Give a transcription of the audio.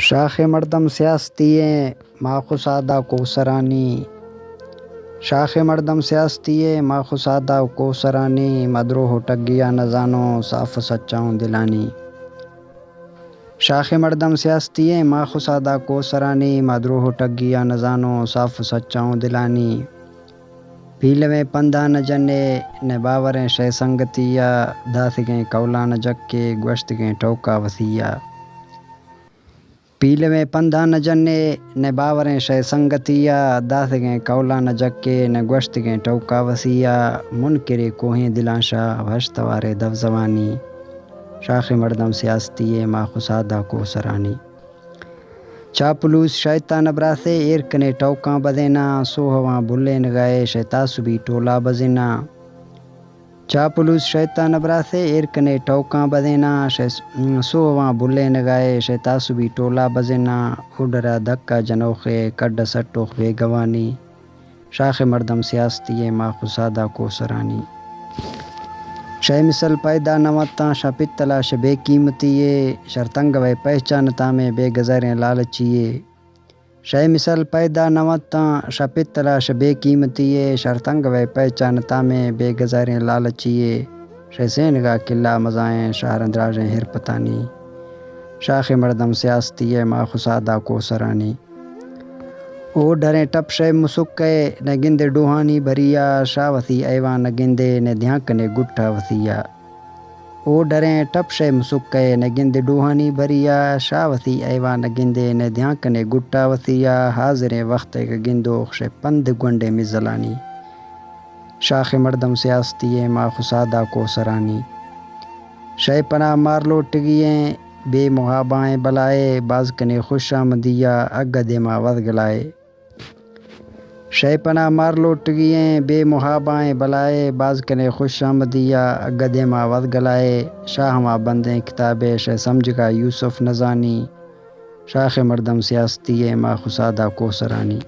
شاخ مردم سیاستیے ما خسادہ کوثرانی، شاخ مردم سیاستیے ما خسادہ کوثرانی، مدروح ٹگیا نہ زانو صاف سچاؤں دلانی۔ شاخ مردم سیاستیے ما خسادہ کوثرانی، مدروح ٹگیا نہ زانو صاف سچاؤں دلانی۔ پیلویں پندھا نہ جنے نے باوریں شے سنگتیا، دھاسگیں کولا نہ جکے گوشتگیں ٹوکا وسیا۔ پیلویں پندھا نہ جنے نے باوریں شے سنگتیا، دھاسگیں کولا نہ جکے نے گوشتگیں ٹوکا وسیا۔ منکرے کوہیں دلاں شاہ وشتوارے دو زبانی، شاخ مردم سیاستیے ما خسادہ کوثرانی۔ چاپلوس شیطان براسے ایرکنے ٹوکاں بدینا، سو ہواں بھلے نگائے شے تعصبی ٹولا بزینا۔ چاپلوس شیطان براسے ایرکنے ٹوکاں بدینا، سو ہواں بھلے نگائے شے تعصبی ٹولا بزینا۔ اڈرا دھکا جنوخے کڈ سٹوخ بے گوانی، شاخ مردم سیاستیے ما خسادہ کوثرانی۔ شے مثل پیدا نہ متاں شاہ پتلا شے بے قیمتیے، شرطنگ وے پہچانتا میں بے گزریں لالچیے۔ شے مثل پیدا نہ متاں شاہ پتلا شے بے قیمتیے، شرطنگ وے پہچانتا میں بے گزریں لالچیے۔ شے سینگا قلعہ مزائیں شہر اندراجیں ہر پتانی، شاخ مردم سیاستیے ما خسادہ کوثرانی۔ او ڈریں ٹپ شے مسکے نے گندے ڈوہانی بھریا، شاہ وسی ایوان نہ گندے نے دھیانکنے گٹھا وسیا۔ او ڈریں ٹپ شے مسکے نے گندے ڈوہانی بھریا، شاہ وسی ایوان نہ گندے نے دھیانکنے گٹھا وسیا۔ حاضریں وقت کے گندوخ شے پند گنڈے مزلانی، شاخ مردم سیاستیے ما خسادہ کوثرانی۔ شے پناہ مار لوٹگییں بے محابائیں بلائے، باز کنے خوش آمدیا اگدے ما ود گلائے۔ شے پناہ مار لوٹگییں بے محابائیں بلائے، باز کنے خوش آمدیا اگدے ما ود گلائے۔ شاہ ما بندیں کتابے شے سمجھگا یوسف نہ زانی، شاخ مردم سیاستیے ما خسادہ کوثرانی۔